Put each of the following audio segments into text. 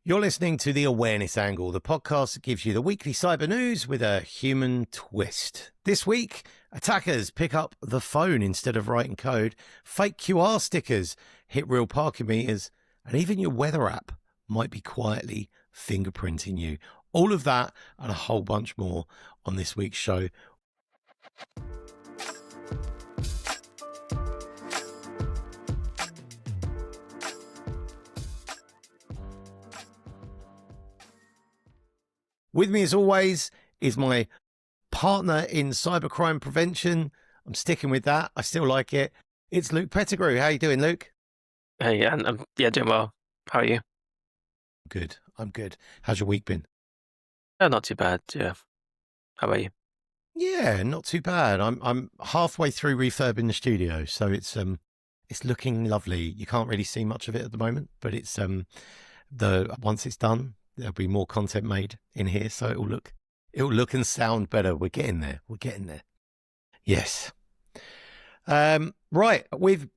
You're listening to The Awareness Angle, the podcast that gives you the weekly cyber news with a human twist. This week, attackers pick up the phone instead of writing code, fake QR stickers hit real parking meters, and even your weather app might be quietly fingerprinting you. All of that and a whole bunch more on this week's show. With me, as always, is my partner in cybercrime prevention. I'm sticking with that. I still like it. It's Luke Pettigrew. How you doing, Luke? Hey, and I'm doing well. How are you? Good. I'm good. How's your week been? Not too bad. Yeah. How about you? Yeah, not too bad. I'm halfway through refurbing the studio, so it's looking lovely. You can't really see much of it at the moment, but it's once it's done, there'll be more content made in here, so it'll look and sound better. We're getting there. Yes. Right. We've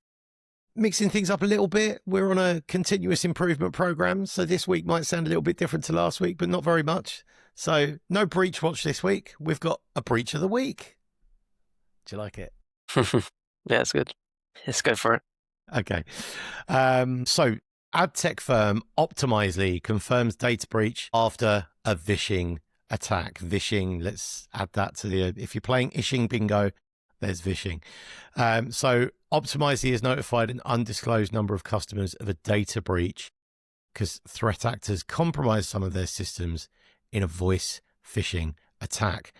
mixing things up a little bit. We're on a continuous improvement program, so this week might sound a little bit different to last week, but not very much. So no breach watch this week. We've got a breach of the week. Do you like it? Yeah, it's good. Let's go for it. Okay. So ad tech firm Optimizely confirms data breach after a Vishing attack. Vishing, let's add that to if you're playing Ishing bingo, there's Vishing. So Optimizely has notified an undisclosed number of customers of a data breach because threat actors compromised some of their systems in a voice phishing attack.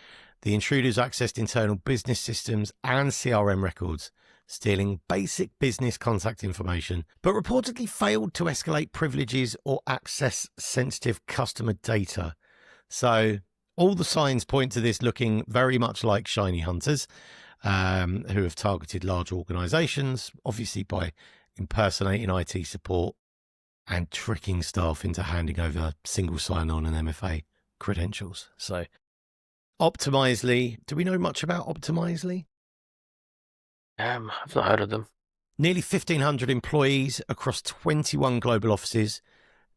The intruders accessed internal business systems and CRM records, stealing basic business contact information, but reportedly failed to escalate privileges or access sensitive customer data. So all the signs point to this looking very much like shiny hunters who have targeted large organizations, obviously by impersonating IT support and tricking staff into handing over single sign-on and MFA credentials. So Optimizely, do we know much about Optimizely? I've not heard of them. Nearly 1,500 employees across 21 global offices.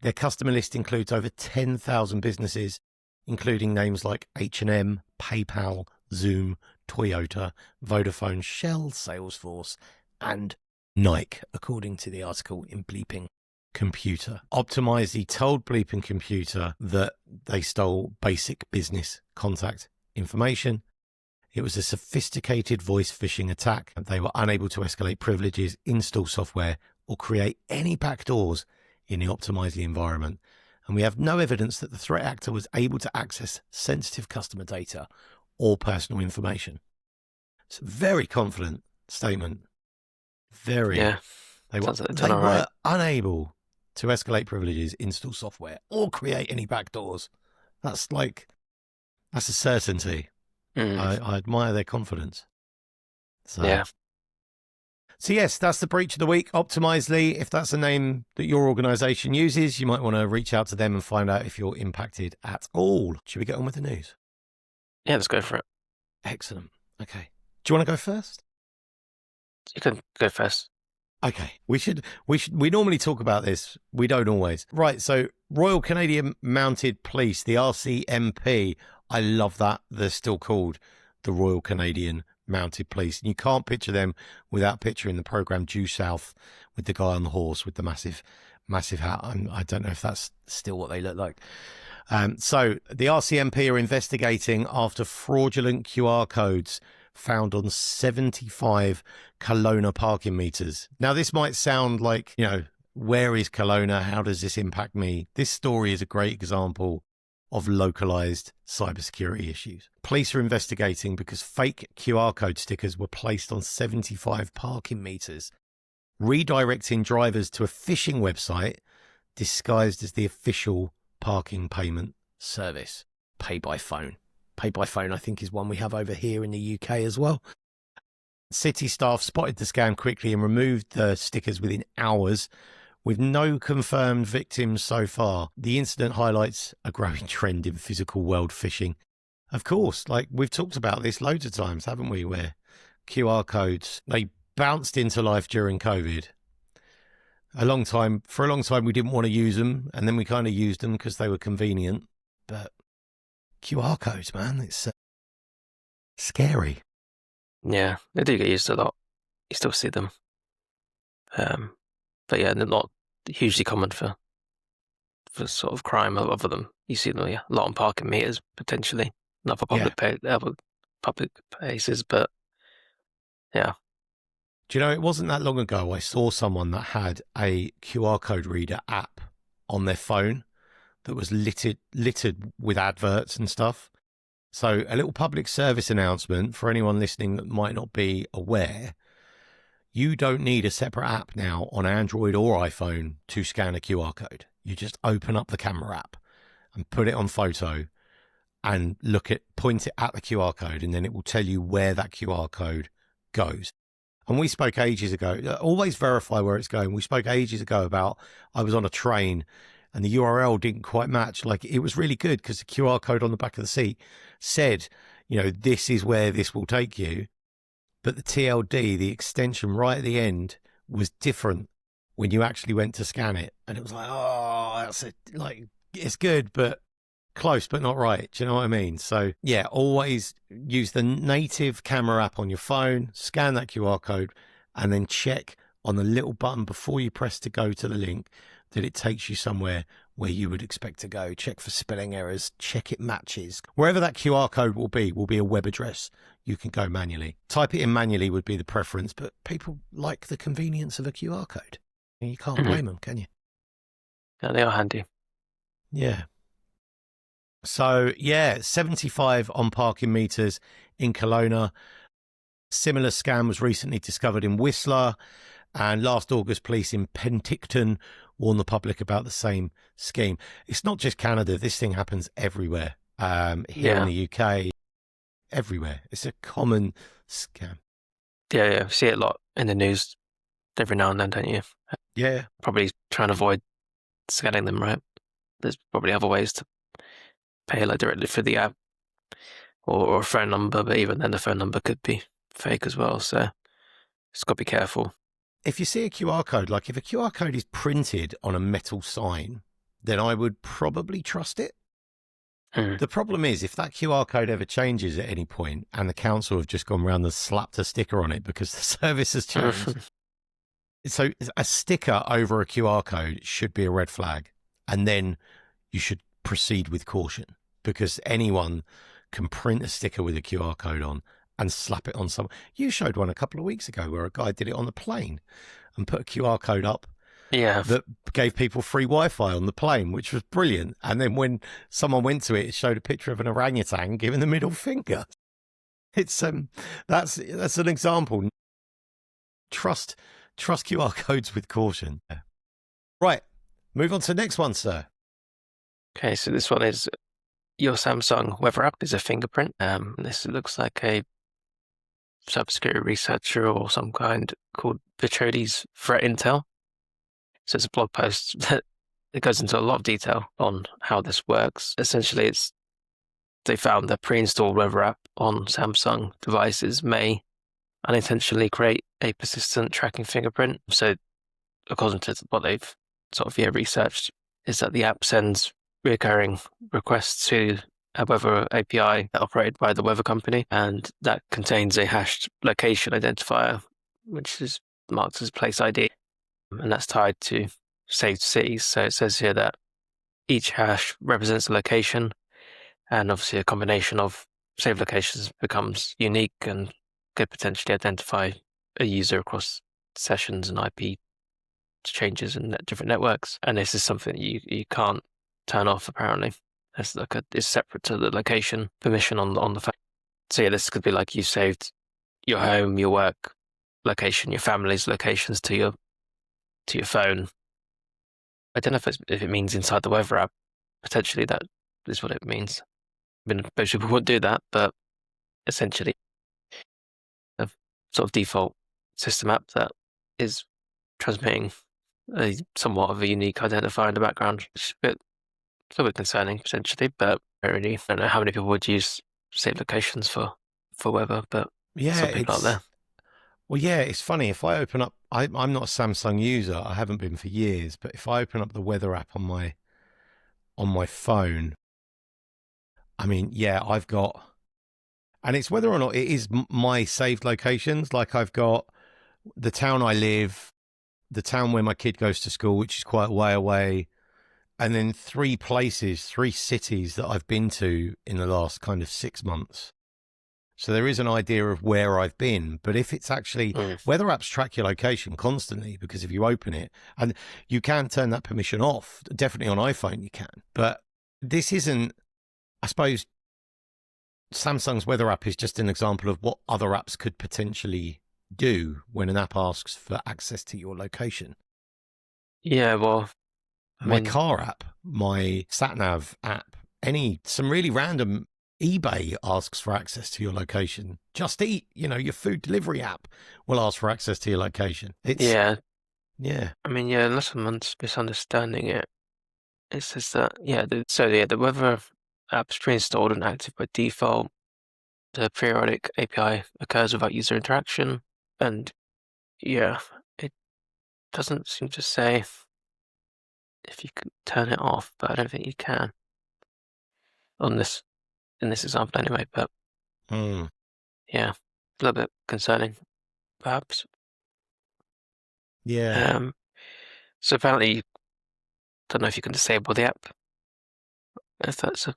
Their customer list includes over 10,000 businesses, including names like H&M, PayPal, Zoom, Toyota, Vodafone, Shell, Salesforce, and Nike, according to the article in Bleeping Computer. Optimizely told Bleeping Computer that they stole basic business contact information. It was a sophisticated voice phishing attack. They were unable to escalate privileges, install software, or create any backdoors in the Optimizely environment. And we have no evidence that the threat actor was able to access sensitive customer data or personal information. It's a very confident statement. Very. Yeah. They were unable to escalate privileges, install software, or create any backdoors. That's a certainty. I admire their confidence. Yeah. So yes, that's the breach of the week. Optimizely, if that's a name that your organization uses, you might want to reach out to them and find out if you're impacted at all. Should we get on with the news? Yeah, let's go for it. Excellent. Okay. Do you want to go first? You can go first. Okay. We normally talk about this. We don't always. Right. So Royal Canadian Mounted Police, the RCMP, I love that they're still called the Royal Canadian Mounted Police. And you can't picture them without picturing the program Due South with the guy on the horse with the massive hat. I don't know if that's still what they look like. So the RCMP are investigating after fraudulent QR codes found on 75 Kelowna parking meters. Now, this might sound like, where is Kelowna? How does this impact me? This story is a great example of localized cybersecurity issues. Police are investigating because fake QR code stickers were placed on 75 parking meters, redirecting drivers to a phishing website disguised as the official parking payment service, Pay by Phone. Pay by Phone, I think, is one we have over here in the UK as well. City staff spotted the scam quickly and removed the stickers within hours, with no confirmed victims so far. The incident highlights a growing trend in physical world phishing. Of course, like we've talked about this loads of times, haven't we, where QR codes, they bounced into life during COVID. For a long time, we didn't want to use them, and then we kind of used them because they were convenient. But QR codes, man, it's scary. Yeah, they do get used a lot. You still see them. But yeah, they're not hugely common for sort of crime other than you see them a lot on parking meters potentially, not for public places, but yeah. Do you know, it wasn't that long ago I saw someone that had a QR code reader app on their phone that was littered with adverts and stuff. So a little public service announcement for anyone listening that might not be aware. You don't need a separate app now on Android or iPhone to scan a QR code. You just open up the camera app and put it on photo and point it at the QR code, and then it will tell you where that QR code goes. And we spoke ages ago, always verify where it's going. We spoke ages ago about, I was on a train and the URL didn't quite match. Like, it was really good because the QR code on the back of the seat said, this is where this will take you. But the TLD, the extension right at the end, was different when you actually went to scan it. And it was like, it's good, but close, but not right. Do you know what I mean? So yeah, always use the native camera app on your phone, scan that QR code, and then check on the little button before you press to go to the link that it takes you somewhere where you would expect to go. Check for spelling errors, check it matches. Wherever that QR code will be a web address. You can go manually. Type it in manually would be the preference, but people like the convenience of a QR code. You can't blame them, can you? Yeah, they are handy. Yeah. So, 75 on parking meters in Kelowna. Similar scam was recently discovered in Whistler, and last August, police in Penticton warned the public about the same scheme. It's not just Canada. This thing happens everywhere. Here in the UK, everywhere. It's a common scam. Yeah. See it a lot in the news every now and then, don't you? Yeah. Probably trying to avoid scanning them, right? There's probably other ways to pay directly for the app or a phone number, but even then the phone number could be fake as well. So just got to be careful. If you see a QR code, like if a QR code is printed on a metal sign, then I would probably trust it. The problem is if that QR code ever changes at any point and the council have just gone around and slapped a sticker on it because the service has changed. So a sticker over a QR code should be a red flag, and then you should proceed with caution, because anyone can print a sticker with a QR code on and slap it on someone. You showed one a couple of weeks ago where a guy did it on the plane and put a QR code up that gave people free Wi-Fi on the plane, which was brilliant. And then when someone went to it, it showed a picture of an orangutan giving the middle finger. It's that's an example. Trust QR codes with caution. Right, move on to the next one, sir. Okay, so this one is your Samsung weather app is a fingerprint. This looks like a cybersecurity researcher or some kind called Vichodi's threat intel. So it's a blog post that it goes into a lot of detail on how this works. Essentially, they found that pre-installed weather app on Samsung devices may unintentionally create a persistent tracking fingerprint. So according to what they've sort of researched, is that the app sends recurring requests to a weather API operated by the weather company, and that contains a hashed location identifier, which is marked as place ID, and that's tied to saved cities. So it says here that each hash represents a location, and obviously a combination of saved locations becomes unique and could potentially identify a user across sessions and IP changes in different networks. And this is something you can't turn off, apparently. It's separate to the location permission on the phone. So yeah, this could be like you saved your home, your work location, your family's locations to your phone. I don't know if it means inside the weather app. Potentially that is what it means. I mean, most people wouldn't do that, but essentially a sort of default system app that is transmitting somewhat of a unique identifier in the background. It's a bit concerning, potentially, but I really don't know how many people would use saved locations for weather, but some people out there. Well, yeah, it's funny. If I open up, I'm not a Samsung user. I haven't been for years. But if I open up the weather app on my phone, I mean, yeah, I've got, and it's whether or not it is my saved locations. Like I've got the town I live, the town where my kid goes to school, which is quite a way away, and then three cities that I've been to in the last kind of 6 months. So there is an idea of where I've been. But if it's actually, weather apps track your location constantly, because if you open it, and you can turn that permission off, definitely on iPhone you can. But this isn't, I suppose, Samsung's weather app is just an example of what other apps could potentially do when an app asks for access to your location. Yeah, well, My car app, my SatNav app, some really random eBay asks for access to your location. Just Eat, your food delivery app will ask for access to your location. yeah. Yeah. I mean, yeah, unless I'm misunderstanding it, it says that, the weather app's pre-installed and active by default. The periodic API occurs without user interaction. And yeah, it doesn't seem to say if you can turn it off, but I don't think you can in this example anyway. But yeah, a little bit concerning, perhaps. Yeah. So apparently, don't know if you can disable the app. If that's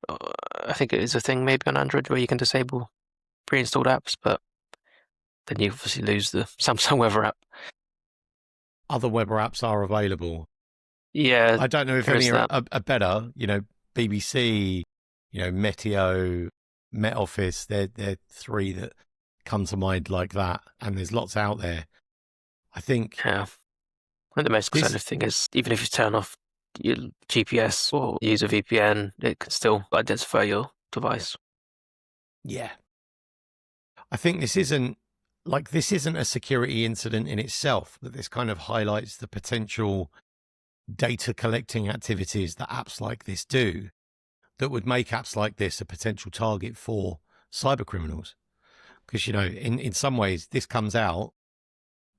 I think it is a thing maybe on Android where you can disable pre-installed apps, but then you obviously lose the Samsung Weather app. Other weather apps are available. Yeah, I don't know if any are better. BBC, Meteo, Met Office. They're three that come to mind like that, and there's lots out there. I think. Yeah. And the most concerning thing is, even if you turn off your GPS or use a VPN, it can still identify your device. Yeah. I think this isn't a security incident in itself, but this kind of highlights the potential data collecting activities that apps like this do that would make apps like this a potential target for cyber criminals. Because, in some ways, this comes out,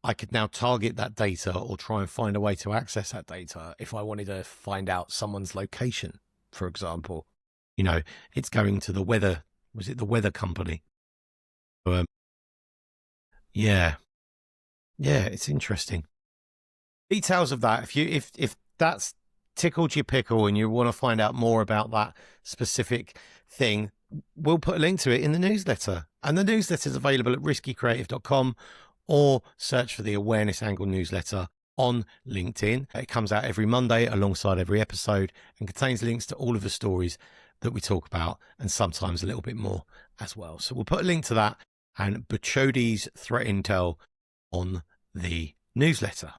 I could now target that data or try and find a way to access that data if I wanted to find out someone's location, for example. It's going to the weather, was it the weather company? Yeah, it's interesting. Details of that, if that's tickled your pickle and you want to find out more about that specific thing, we'll put a link to it in the newsletter. And the newsletter is available at riskycreative.com, or search for the Awareness Angle newsletter on LinkedIn. It comes out every Monday alongside every episode and contains links to all of the stories that we talk about, and sometimes a little bit more as well. So we'll put a link to that and Bachodi's threat intel on the newsletter.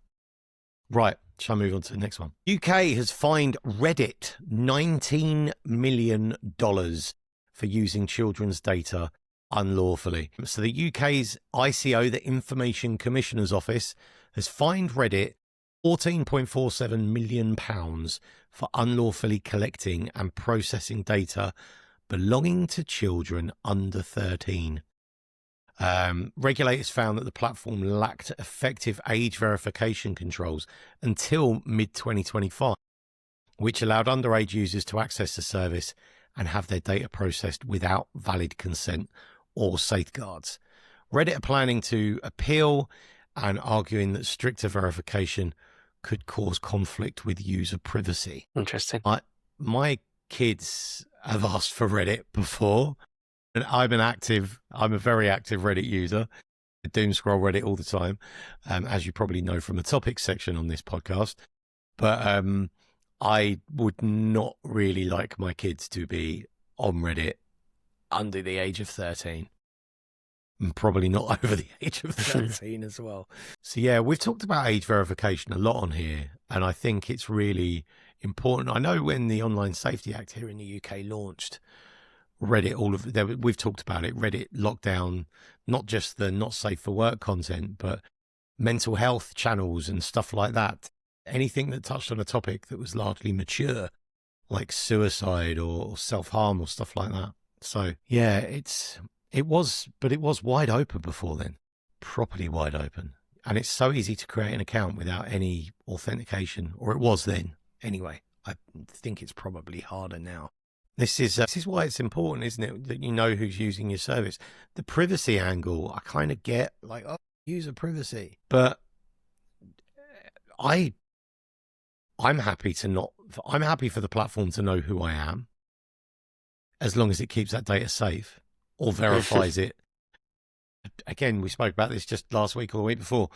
Right, shall I move on to the next one? UK has fined Reddit $19 million for using children's data unlawfully. So the UK's ICO, the Information Commissioner's Office, has fined Reddit £14.47 million for unlawfully collecting and processing data belonging to children under 13. Regulators found that the platform lacked effective age verification controls until mid-2025, which allowed underage users to access the service and have their data processed without valid consent or safeguards. Reddit are planning to appeal and arguing that stricter verification could cause conflict with user privacy. Interesting. My kids have asked for Reddit before. And I'm a very active Reddit user. I doom scroll Reddit all the time, as you probably know from the topics section on this podcast. But I would not really like my kids to be on Reddit under the age of 13. And probably not over the age of 13 as well. So yeah, we've talked about age verification a lot on here, and I think it's really important. I know when the Online Safety Act here in the UK launched, Reddit, we've talked about it, Reddit locked down not just the not safe for work content, but mental health channels and stuff like that. Anything that touched on a topic that was largely mature, like suicide or self-harm or stuff like that. So yeah, it was wide open before then. properly wide open. And it's so easy to create an account without any authentication, or it was then. Anyway, I think it's probably harder now. This is why it's important, isn't it, that you know who's using your service. The privacy angle, I kind of get, like, oh, user privacy. But I'm happy for the platform to know who I am, as long as it keeps that data safe or verifies it. Again, we spoke about this just last week or the week before.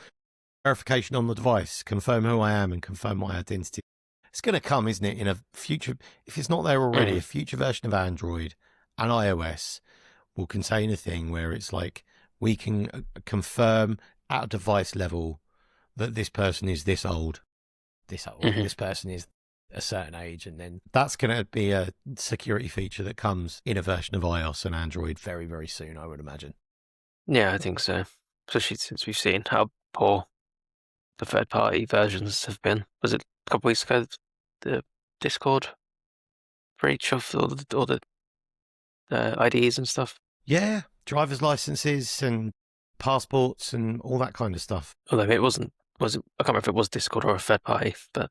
Verification on the device, confirm who I am and confirm my identity. It's going to come, isn't it, in a future, if it's not there already, a future version of Android and iOS will contain a thing where it's like we can confirm at a device level that this person is this old, this person is a certain age, and then that's going to be a security feature that comes in a version of iOS and Android very, very soon, I would imagine. Yeah, I think so. Especially since we've seen how poor the third-party versions have been. Was it a couple of weeks ago, the Discord breach of all the IDs and stuff? Yeah, driver's licenses and passports and all that kind of stuff. Although it wasn't, I can't remember if it was Discord or a third party, but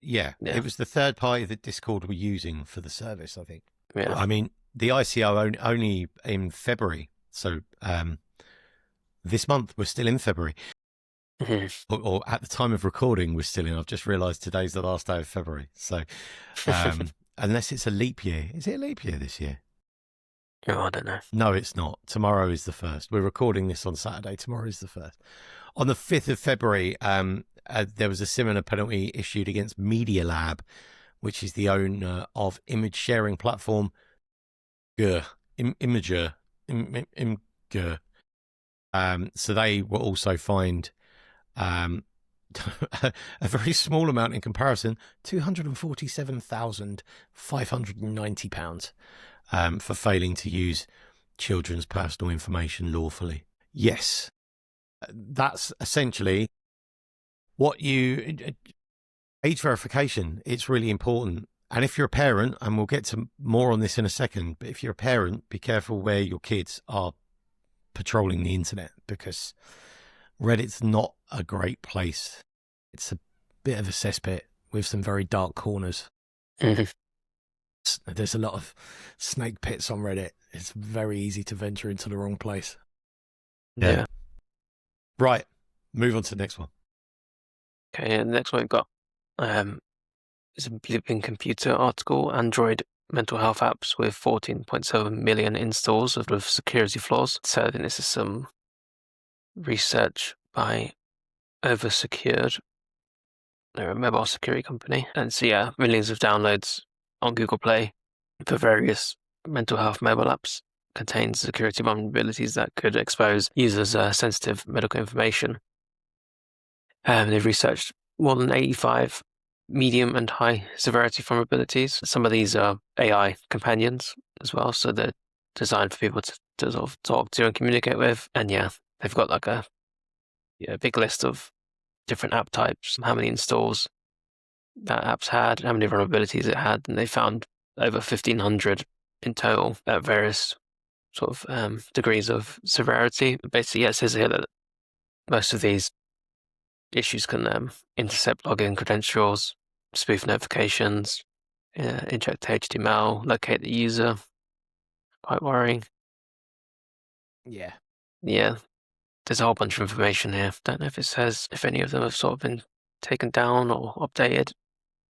yeah, it was the third party that Discord were using for the service, I think. Yeah. I mean, the ICO only in February, so this month we're still in February. Or at the time of recording we're still in. I've just realised today's the last day of February. So unless it's a leap year. Is it a leap year this year? Oh, I don't know. No, it's not. Tomorrow is the 1st. We're recording this on Saturday. Tomorrow is the 1st. On the 5th of February, there was a similar penalty issued against Media Lab, which is the owner of image sharing platform Imager. So they were also fined a very small amount in comparison, £247,590 for failing to use children's personal information lawfully. Yes, that's essentially what age verification. It's really important. And if you're a parent, and we'll get to more on this in a second, but if you're a parent, be careful where your kids are patrolling the internet, because Reddit's not a great place. It's a bit of a cesspit with some very dark corners. There's a lot of snake pits on Reddit. It's very easy to venture into the wrong place. Yeah. Right. Move on to the next one. Okay, and the next one we've got is a Bleeping Computer article, Android mental health apps with 14.7 million installs with security flaws. So I think this is some research by Oversecured. They're a mobile security company. And so, yeah, millions of downloads on Google Play for various mental health mobile apps contains security vulnerabilities that could expose users' sensitive medical information. They've researched more than 85 medium and high severity vulnerabilities. Some of these are AI companions as well, so they're designed for people to sort of talk to and communicate with. And yeah, they've got like a big list of different app types, how many installs that app's had, how many vulnerabilities it had, and they found over 1,500 in total at various sort of degrees of severity. Basically, yeah, it says here that most of these issues can intercept login credentials, spoof notifications, inject HTML, locate the user. Quite worrying. Yeah. Yeah. There's a whole bunch of information here. Don't know if it says if any of them have sort of been taken down or updated,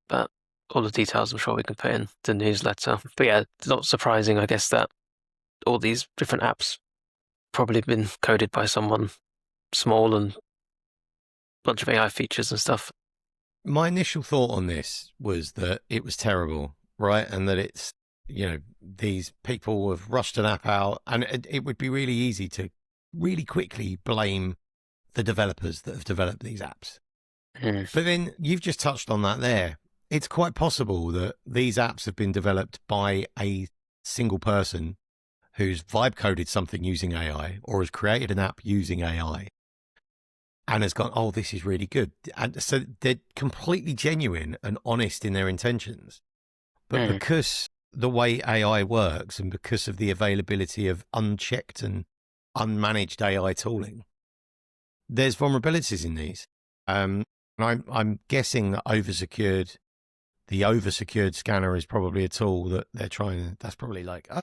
but all the details I'm sure we can put in the newsletter. But yeah, it's not surprising, I guess, that all these different apps probably been coded by someone small and a bunch of AI features and stuff. My initial thought on this was that it was terrible, right? And that it's, these people have rushed an app out, and it would be really easy to really quickly blame the developers that have developed these apps. But then you've just touched on that there. It's quite possible that these apps have been developed by a single person who's vibe coded something using AI, or has created an app using AI and has gone, oh, this is really good. And so they're completely genuine and honest in their intentions. But because the way AI works, and because of the availability of unchecked and unmanaged AI tooling, there's vulnerabilities in these. And I'm guessing that the oversecured scanner is probably a tool that they're trying. That's probably like, oh,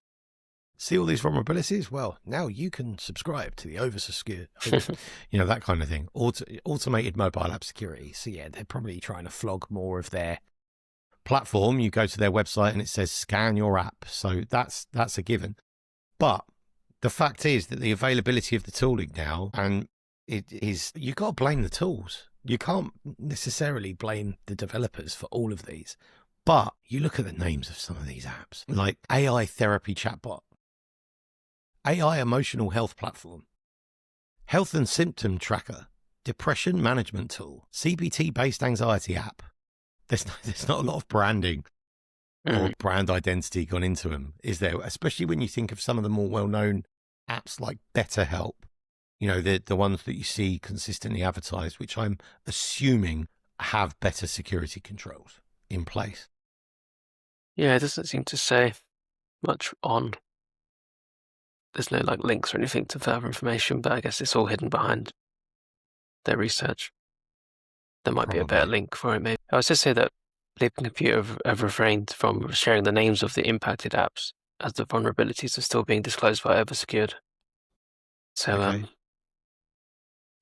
see all these vulnerabilities? Well, now you can subscribe to the oversecured, that kind of thing. Automated mobile app security. So yeah, they're probably trying to flog more of their platform. You go to their website and it says scan your app. So that's a given. But the fact is that the availability of the tooling now, and you got to blame the tools. You can't necessarily blame the developers for all of these. But you look at the names of some of these apps, like AI therapy chatbot, AI emotional health platform, health and symptom tracker, depression management tool, CBT-based anxiety app. There's not a lot of branding or brand identity gone into them, is there? Especially when you think of some of the more well-known apps like BetterHelp, the ones that you see consistently advertised, which I'm assuming have better security controls in place. Yeah, it doesn't seem to say much on. There's no like links or anything to further information, but I guess it's all hidden behind their research. There might be a better link for it, maybe. I was just say that Leaping Computer have refrained from sharing the names of the impacted apps as the vulnerabilities are still being disclosed by oversecured. So, Okay.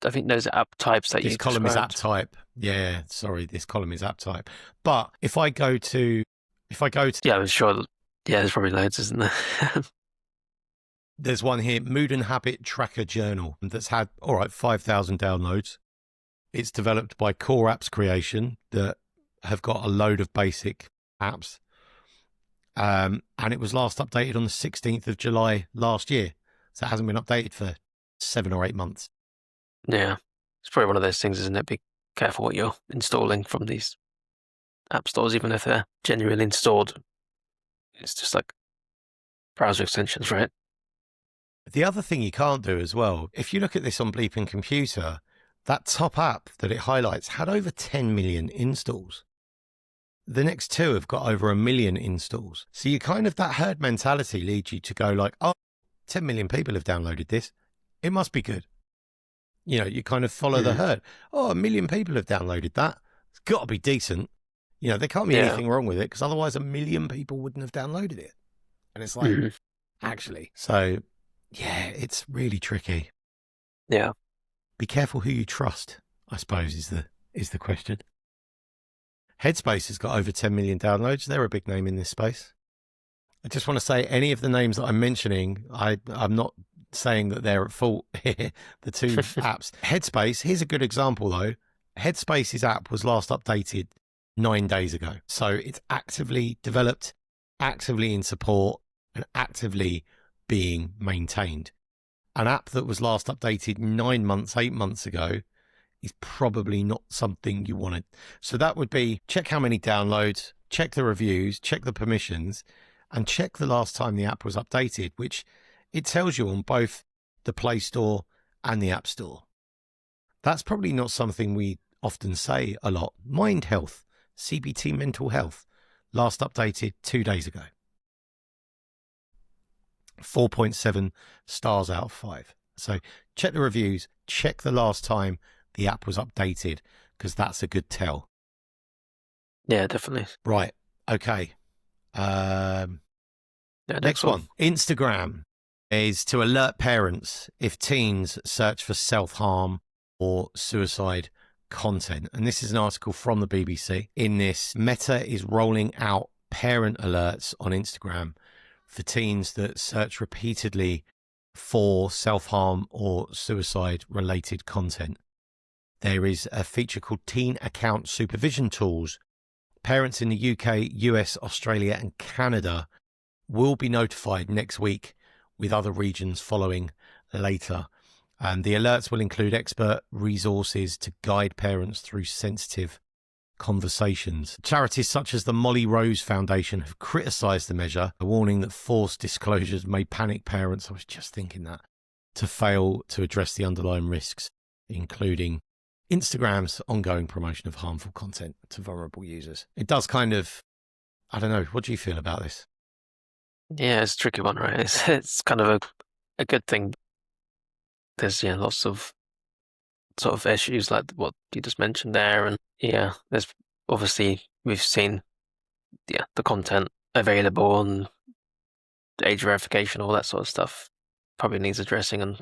I think those are app types that this column described. is app type. Yeah, sorry, this column is app type. But if I go to, yeah, I'm sure. Yeah, there's probably loads, isn't there? There's one here, Mood and Habit Tracker Journal, that's had 5,000 downloads. It's developed by Core Apps Creation that have got a load of basic apps. And it was last updated on the 16th of July last year. So it hasn't been updated for 7 or 8 months. Yeah, it's probably one of those things, isn't it? Be careful what you're installing from these app stores, even if they're genuinely installed. It's just like browser extensions, right? The other thing you can't do as well, if you look at this on Bleeping Computer, that top app that it highlights had over 10 million installs. The next two have got over 1 million installs. So that herd mentality leads you to go like, 10 million people have downloaded this. It must be good. You kind of follow the herd. 1 million people have downloaded that. It's got to be decent. There can't be anything wrong with it, because otherwise 1 million people wouldn't have downloaded it. And it's like, actually. So, yeah, it's really tricky. Yeah. Be careful who you trust, I suppose, is the question. Headspace has got over 10 million downloads. They're a big name in this space. I just want to say any of the names that I'm mentioning, I'm not saying that they're at fault here, the two apps. Headspace, here's a good example though. Headspace's app was last updated 9 days ago. So it's actively developed, actively in support, and actively being maintained. An app that was last updated 9 months, 8 months ago is probably not something you wanted. So that would be check how many downloads, check the reviews, check the permissions, and check the last time the app was updated, which it tells you on both the Play Store and the App Store. That's probably not something we often say a lot. Mind Health, CBT Mental Health, last updated 2 days ago. 4.7 stars out of 5. So check the reviews, check the last time the app was updated, because that's a good tell. Yeah, definitely. Right. Okay. Next one. Instagram is to alert parents if teens search for self-harm or suicide content. And this is an article from the BBC. In this, Meta is rolling out parent alerts on Instagram for teens that search repeatedly for self-harm or suicide-related content. There is a feature called Teen Account Supervision Tools. Parents in the UK, US, Australia, and Canada will be notified next week, with other regions following later. And the alerts will include expert resources to guide parents through sensitive conversations. Charities such as the Molly Rose Foundation have criticised the measure, warning that forced disclosures may panic parents. I was just thinking that, to fail to address the underlying risks, including Instagram's ongoing promotion of harmful content to vulnerable users. It does kind of, I don't know, what do you feel about this? Yeah, it's a tricky one, right? It's kind of a good thing. There's lots of sort of issues like what you just mentioned there. And yeah, there's obviously, we've seen the content available and age verification, all that sort of stuff probably needs addressing, and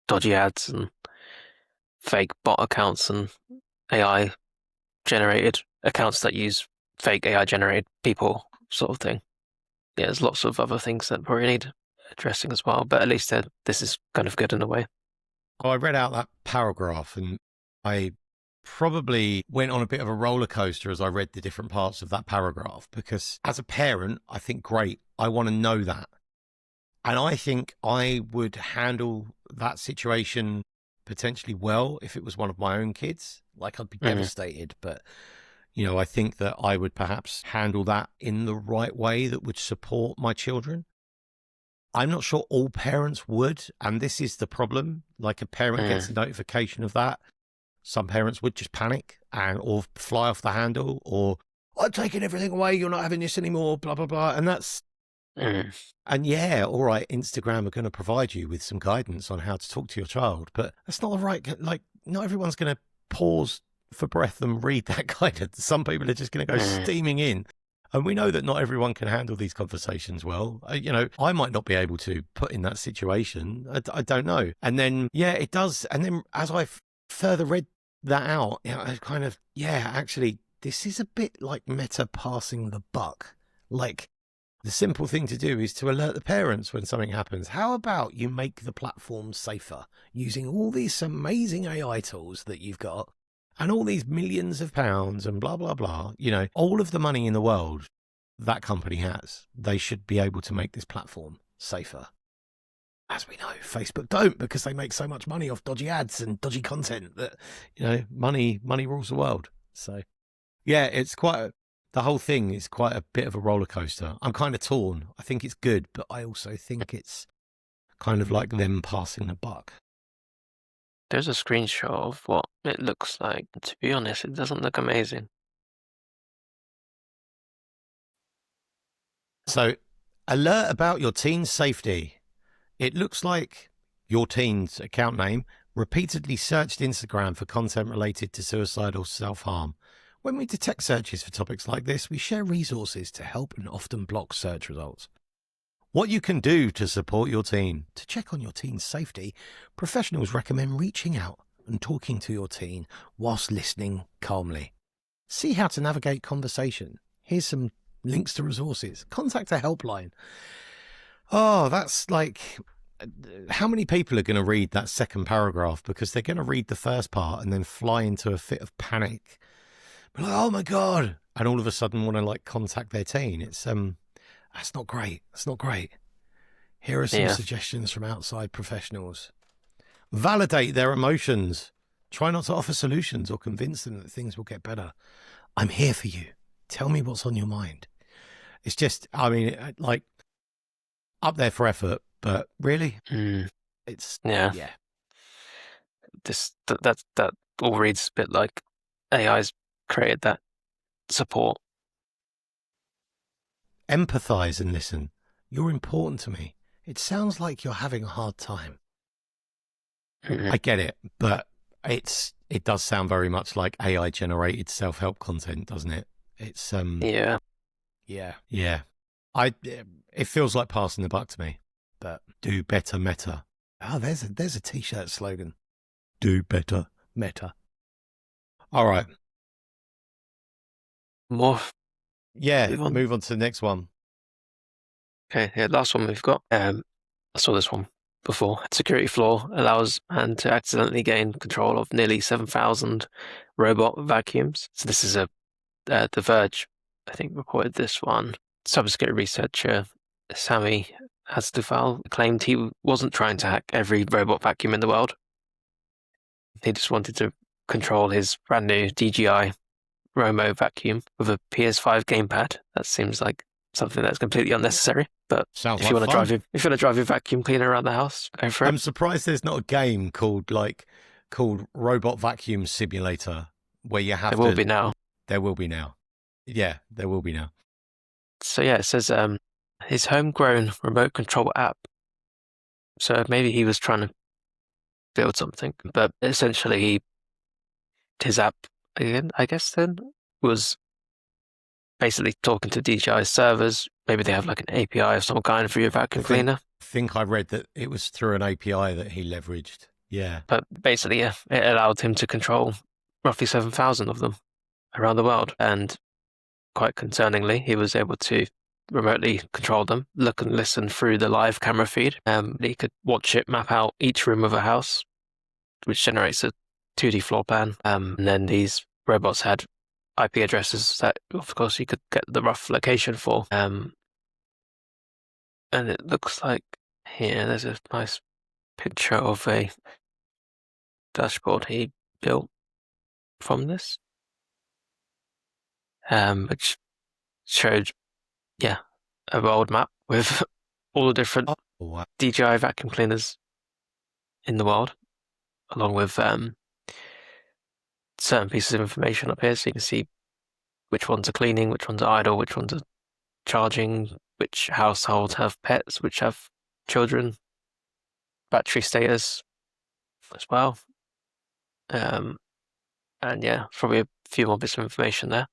dodgy ads and fake bot accounts and AI generated accounts that use fake AI generated people, sort of thing. Yeah, there's lots of other things that probably need addressing as well, but at least this is kind of good in a way. Oh, I read out that paragraph and I probably went on a bit of a roller coaster as I read the different parts of that paragraph, because as a parent, I think, great, I want to know that. And I think I would handle that situation potentially well if it was one of my own kids. Like, I'd be devastated, but I think that I would perhaps handle that in the right way that would support my children. I'm not sure all parents would, and this is the problem. Like, a parent gets a notification of that. Some parents would just panic or fly off the handle, or I'm taking everything away, you're not having this anymore, blah, blah, blah. And that's, and yeah, all right, Instagram are going to provide you with some guidance on how to talk to your child, but that's not the right, like, not everyone's going to pause for breath and read that guidance. Some people are just going to go steaming in. And we know that not everyone can handle these conversations well. I might not be able to put in that situation. I don't know. And then, yeah, it does. And then as I further read that out, I kind of, actually, this is a bit like Meta passing the buck. Like, the simple thing to do is to alert the parents when something happens. How about you make the platform safer using all these amazing AI tools that you've got? And all these millions of pounds and blah, blah, blah, all of the money in the world that company has, they should be able to make this platform safer. As we know, Facebook don't, because they make so much money off dodgy ads and dodgy content that, money rules the world. So, yeah, the whole thing is quite a bit of a roller coaster. I'm kind of torn. I think it's good, but I also think it's kind of like them passing the buck. There's a screenshot of what it looks like. To be honest, it doesn't look amazing. So, alert about your teen's safety. It looks like your teen's account name repeatedly searched Instagram for content related to suicide or self-harm. When we detect searches for topics like this, we share resources to help and often block search results. What you can do to support your teen. To check on your teen's safety, professionals recommend reaching out and talking to your teen whilst listening calmly. See how to navigate conversation. Here's some links to resources. Contact a helpline. Oh, that's like, how many people are going to read that second paragraph? Because they're going to read the first part and then fly into a fit of panic. But like, oh my God. And all of a sudden want to contact their teen. It's, that's not great. That's not great. Here are some suggestions from outside professionals. Validate their emotions. Try not to offer solutions or convince them that things will get better. I'm here for you. Tell me what's on your mind. It's just, up there for effort, but really, it's, yeah. That all reads a bit like AI's created that support. Empathize and listen. You're important to me. It sounds like you're having a hard time. I get it, but it does sound very much like AI generated self-help content, doesn't it? It's yeah. It feels like passing the buck to me. But do better, Meta. Oh, there's a t-shirt slogan. Do better, Meta. All right. More. Yeah, move on to the next one. Okay, last one we've got. I saw this one before. Security flaw allows man to accidentally gain control of nearly 7,000 robot vacuums. So this is The Verge, I think, reported this one. Cybersecurity researcher Sami Hasdufal claimed he wasn't trying to hack every robot vacuum in the world. He just wanted to control his brand new DJI Romo vacuum with a PS5 gamepad. That seems like something that's completely unnecessary. But Sounds if you want to drive your vacuum cleaner around the house, go for it. I'm surprised there's not a game called Robot Vacuum Simulator where you have There will be now. There will be now. Yeah, there will be now. So yeah, it says his homegrown remote control app. So maybe he was trying to build something, but essentially he his app again, I guess then, was basically talking to DJI servers. Maybe they have like an API of some kind for your vacuum cleaner. I think I read that it was through an API that he leveraged. Yeah. But basically, yeah, it allowed him to control roughly 7,000 of them around the world. And quite concerningly, he was able to remotely control them, look and listen through the live camera feed. He could watch it map out each room of a house, which generates a 2D floor plan. And then these robots had IP addresses that, of course, you could get the rough location for. And it looks like here there's a nice picture of a dashboard he built from this, which showed, a world map with all the different DJI vacuum cleaners in the world, along with certain pieces of information up here, so you can see which ones are cleaning, which ones are idle, which ones are charging, which households have pets, which have children, battery status as well. And yeah, probably a few more bits of information there.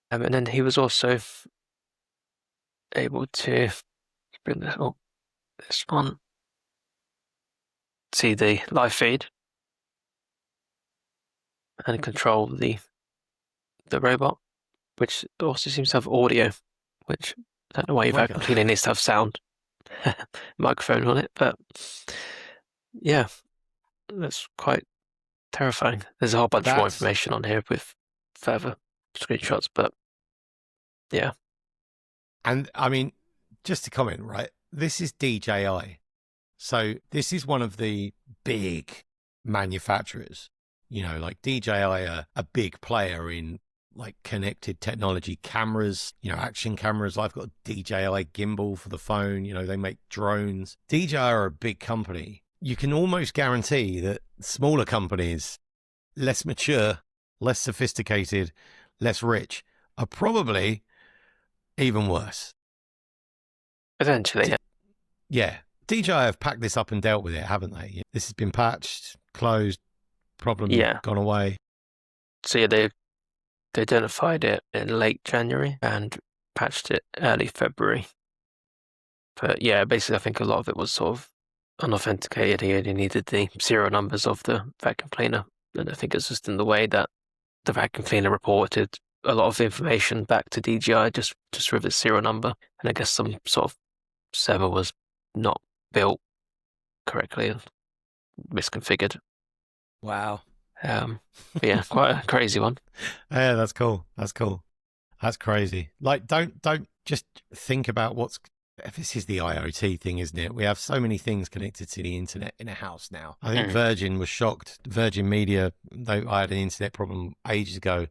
And then he was also able to bring this up, this one, see the live feed and control the robot, which also seems to have audio, which I don't know why your vacuum cleaner needs to have sound microphone on it, but yeah, that's quite terrifying. There's a whole bunch more information on here with further screenshots, but yeah. And I mean, just to comment, right? This is DJI. So this is one of the big manufacturers, like DJI are a big player in like connected technology, cameras, action cameras. I've got a DJI gimbal for the phone. They make drones. DJI are a big company. You can almost guarantee that smaller companies, less mature, less sophisticated, less rich, are probably even worse. Eventually, yeah. DJI have packed this up and dealt with it, haven't they? This has been patched, closed, problem gone away. So yeah, they identified it in late January and patched it early February. But yeah, basically I think a lot of it was sort of unauthenticated. He only needed the serial numbers of the vacuum cleaner. And I think it's just in the way that the vacuum cleaner reported a lot of the information back to DJI just with its serial number. And I guess some sort of server was not built correctly and misconfigured. Wow. But yeah, quite a crazy one. Yeah, that's cool. That's crazy. Like, don't just think about this is the IoT thing, isn't it? We have so many things connected to the internet in a house now. I think Virgin was shocked. Virgin Media, I had an internet problem ages ago.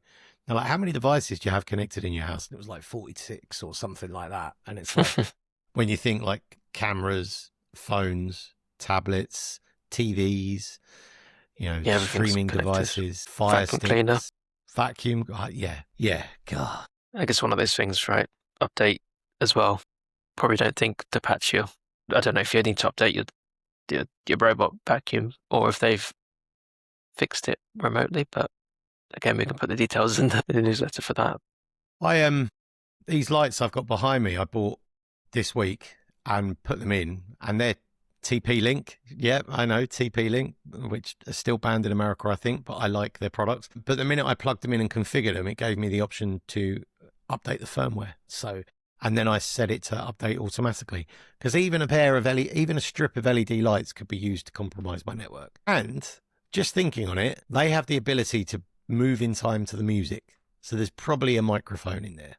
They're like, how many devices do you have connected in your house? And it was like 46 or something like that. And it's like, when you think like cameras, phones, tablets, TVs, streaming devices, fire vacuum sticks, cleaner. Vacuum. Yeah. God. I guess one of those things, right? Update as well. Probably don't think to patch you. I don't know if you need to update your robot vacuum or if they've fixed it remotely, but again, we can put the details in the newsletter for that. These lights I've got behind me, I bought this week and put them in, and they're TP-Link. Yeah, I know, TP-Link, which is still banned in America, I think, but I like their products. But the minute I plugged them in and configured them, it gave me the option to update the firmware. And then I set it to update automatically, because even a strip of LED lights could be used to compromise my network. And just thinking on it, they have the ability to move in time to the music. So there's probably a microphone in there.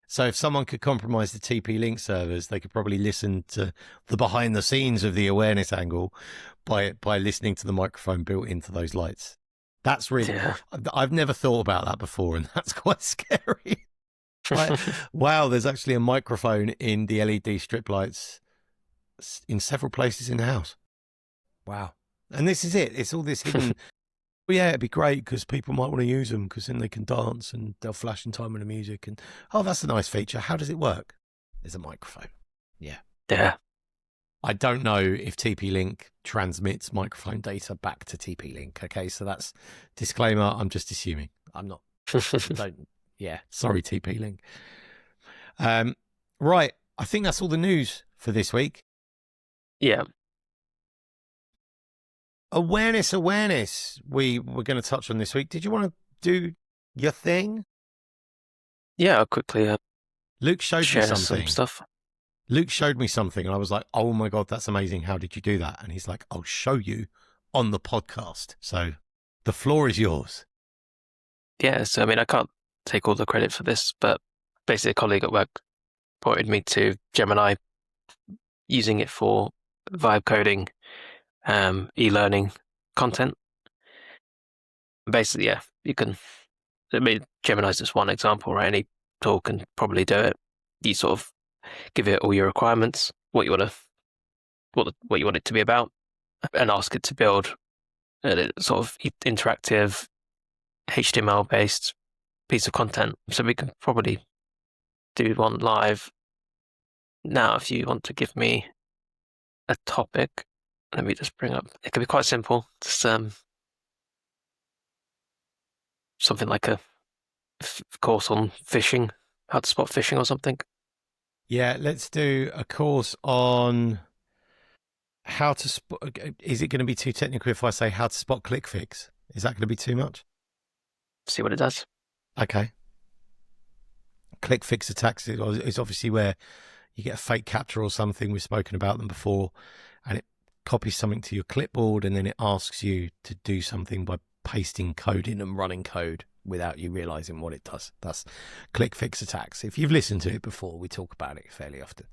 So if someone could compromise the TP-Link servers, they could probably listen to the behind the scenes of the awareness angle by listening to the microphone built into those lights. That's really, I've never thought about that before, and that's quite scary. Like, wow, there's actually a microphone in the LED strip lights in several places in the house. Wow. And this is it. It's all this hidden. Well, yeah, it'd be great because people might want to use them because then they can dance and they'll flash in time with the music. And, oh, that's a nice feature. How does it work? There's a microphone. Yeah. Yeah. I don't know if TP-Link transmits microphone data back to TP-Link. Okay, so that's disclaimer. I'm just assuming. I'm not. Don't. Yeah, sorry, TP-Link. Right, I think that's all the news for this week. Yeah. Awareness. We were going to touch on this week. Did you want to do your thing? Yeah, I'll quickly Luke showed me share something. some stuff. Luke showed me something, and I was like, "Oh my god, that's amazing! How did you do that?" And he's like, "I'll show you on the podcast." So, the floor is yours. Yeah, so I mean, I can't take all the credit for this, but basically a colleague at work pointed me to Gemini, using it for vibe coding, e-learning content. Basically, yeah, you can. I mean, Gemini's just one example, right? Any tool can probably do it. You sort of give it all your requirements, what you want it to be about, and ask it to build a sort of interactive HTML-based piece of content. So we can probably do one live now. If you want to give me a topic, let me just bring up. It can be quite simple. Just something like a course on phishing, how to spot phishing or something. Yeah, let's do a course on how to spot. Is it going to be too technical if I say how to spot ClickFix? Is that going to be too much? See what it does. Okay. ClickFix attacks is obviously where you get a fake capture or something. We've spoken about them before, and it copies something to your clipboard, and then it asks you to do something by pasting code in and running code without you realizing what it does. That's ClickFix attacks. If you've listened to it before, we talk about it fairly often.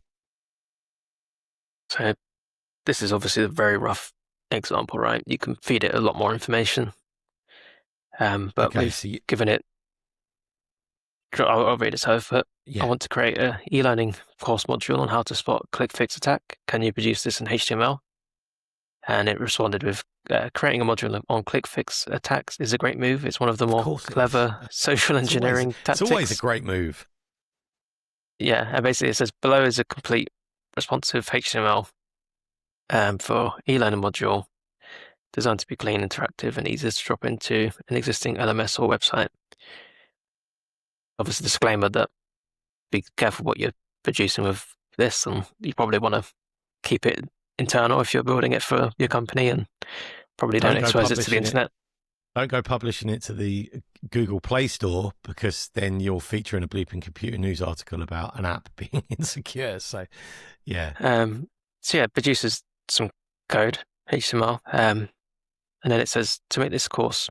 So this is obviously a very rough example, right? You can feed it a lot more information, but Okay, we've given it. I'll read its output. yeah. I want to create an e-learning course module on how to spot ClickFix attack. Can you produce this in HTML? And it responded with, creating a module on ClickFix attacks is a great move. It's one of the more clever social engineering tactics. It's always a great move. Yeah, and basically it says below is a complete responsive HTML for e-learning module designed to be clean, interactive, and easy to drop into an existing LMS or website. Obviously, disclaimer that be careful what you're producing with this, and you probably want to keep it internal if you're building it for your company, and probably don't expose it to the internet. Don't go publishing it to the Google Play Store, because then you'll feature in a Bleeping Computer News article about an app being insecure. So, yeah. So yeah, it produces some code, HTML, and then it says, to make this course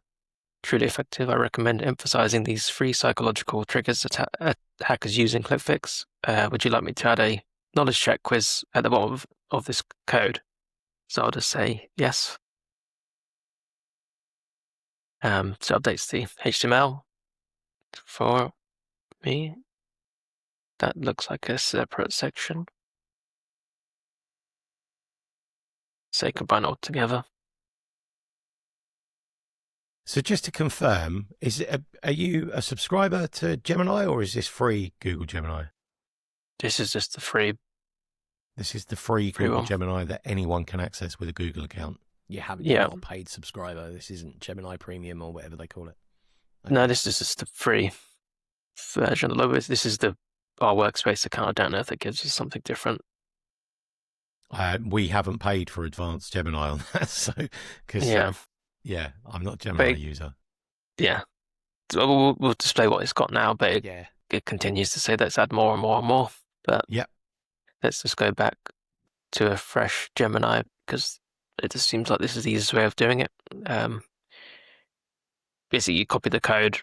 truly effective, I recommend emphasizing these 3 psychological triggers that hackers use in ClickFix. Would you like me to add a knowledge check quiz at the bottom of this code? So I'll just say yes. So it updates the HTML for me. That looks like a separate section. Say combine it all together. So just to confirm, are you a subscriber to Gemini, or is this free Google Gemini? This is just the free. This is the free Google Gemini that anyone can access with a Google account. You're not a paid subscriber. This isn't Gemini Premium or whatever they call it. Okay. No, this is just the free version. This is our workspace account. I don't know if it gives us something different. We haven't paid for advanced Gemini on that, so I'm not a Gemini user. Yeah, we'll display what it's got now, but it continues to say let's add more and more and more. But let's just go back to a fresh Gemini, because it just seems like this is the easiest way of doing it. Basically, you copy the code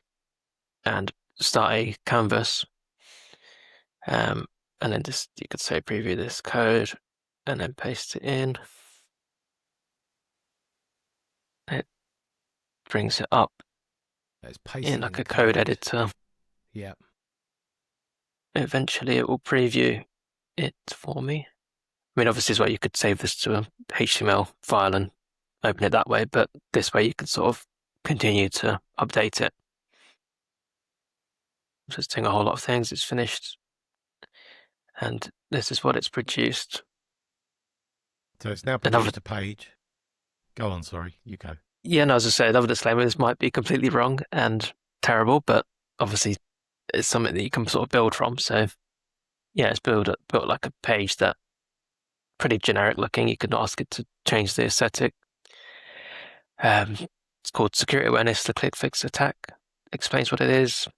and start a canvas, and then just you could say preview this code and then paste it in. It brings it up in like a code editor. Yeah. Eventually, it will preview it for me. I mean, obviously, as well, you could save this to a HTML file and open it that way, but this way you could sort of continue to update it. So it's doing a whole lot of things. It's finished, and this is what it's produced. So it's now Another, produced a page. Go on, sorry, you go. yeah, no, as I said, another disclaimer, this might be completely wrong and terrible, but obviously it's something that you can sort of build from. So yeah, it's built like a page that pretty generic looking. You could ask it to change the aesthetic. It's called Security Awareness, the ClickFix attack. Explains what it is.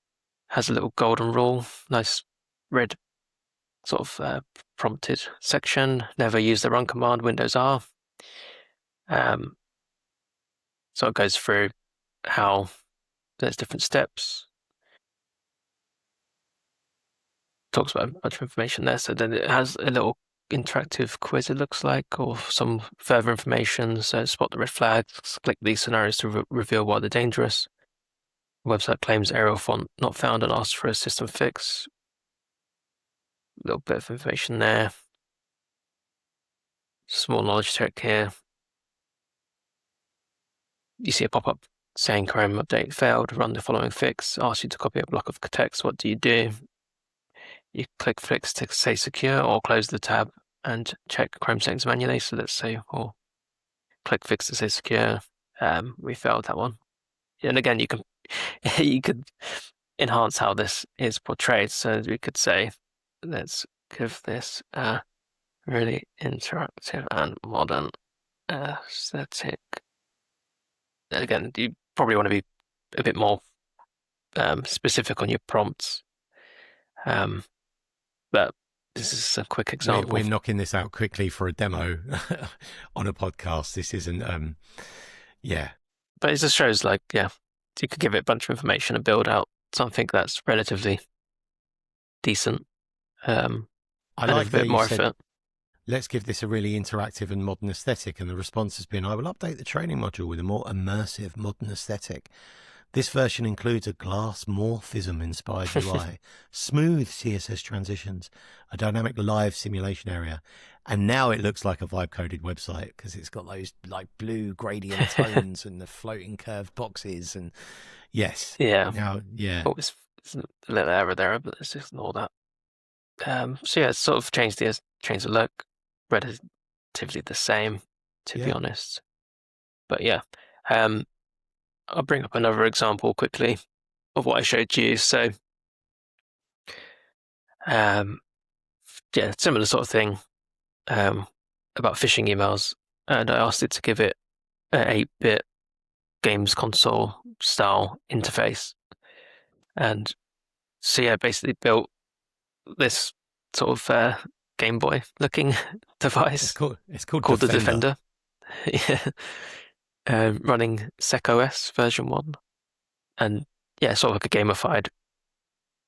Has a little golden rule, nice red sort of prompted section. Never use the run command, Windows R. So it goes through how there's different steps. Talks about a bunch of information there. So then it has a little interactive quiz, it looks like, or some further information. So spot the red flags, click these scenarios to reveal why they're dangerous. The website claims Arial font not found and asks for a system fix. A little bit of information there. Small knowledge check here. You see a pop-up saying Chrome update failed, run the following fix, asks you to copy a block of text. What do? You click fix to say secure or close the tab and check Chrome settings manually. So let's say, or click fix to say secure. We failed that one. And again, you can you could enhance how this is portrayed. So we could say, let's give this a really interactive and modern aesthetic. And again, you probably want to be a bit more specific on your prompts. But this is a quick example. We're knocking this out quickly for a demo on a podcast. This isn't, yeah. But it just shows, like, yeah, you could give it a bunch of information and build out something that's relatively decent. I like a bit more effort. Let's give this a really interactive and modern aesthetic. And the response has been, I will update the training module with a more immersive modern aesthetic. This version includes a glass morphism-inspired UI, smooth CSS transitions, a dynamic live simulation area, and now it looks like a vibe-coded website because it's got those like blue gradient tones and the floating curved boxes. And yes, yeah, now yeah, oh, it's a little error there, but let's just ignore that. So yeah, it's sort of changed the look, relatively the same, to be honest. But yeah, I'll bring up another example quickly of what I showed you. So, yeah, similar sort of thing about phishing emails, and I asked it to give it an 8-bit games console style interface, and so yeah, basically built this sort of Game Boy looking device. It's called the Defender. Yeah. Running SecOS version 1, and yeah, sort of like a gamified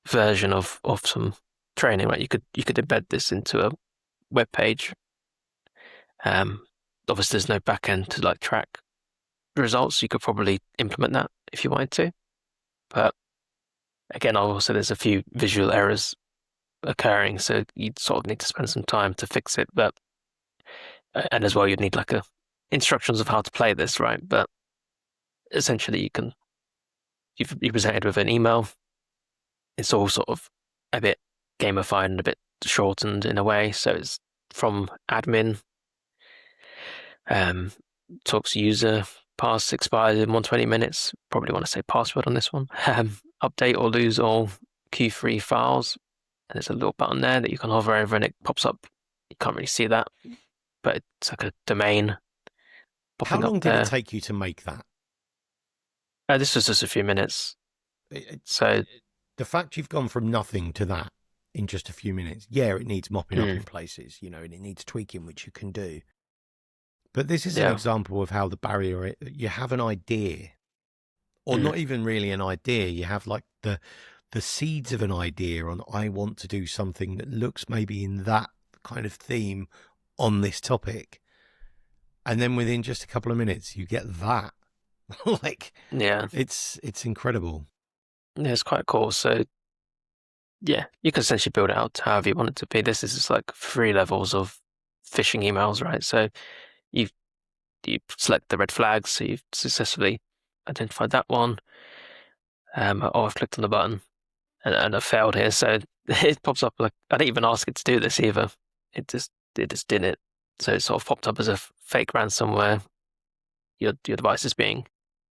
version of some training. Right, you could embed this into a web page. Obviously, there's no backend to like track results. You could probably implement that if you wanted to, but again, also there's a few visual errors occurring, so you sort of need to spend some time to fix it. But and as well, you'd need like instructions of how to play this, right? But essentially, you're presented with an email. It's all sort of a bit gamified and a bit shortened in a way. So it's from admin, talks user, pass expires in 120 minutes. Probably want to say password on this one. Update or lose all Q3 files. And there's a little button there that you can hover over and it pops up. You can't really see that, but it's like a domain. How long did it take you to make that? This was just a few minutes. So the fact you've gone from nothing to that in just a few minutes, yeah, it needs mopping up in places, and it needs tweaking, which you can do. But this is an example of how the barrier, you have an idea, or not even really an idea. You have like the seeds of an idea on, I want to do something that looks maybe in that kind of theme on this topic. And then within just a couple of minutes, you get that. Like, yeah, it's incredible. Yeah, it's quite cool. So, yeah, you can essentially build it out however you want it to be. This is just like 3 levels of phishing emails, right? So, you select the red flags. So you've successfully identified that one. I've clicked on the button and I failed here. So it pops up like I didn't even ask it to do this either. It just did it. So it sort of popped up as a fake ransomware. Your device is being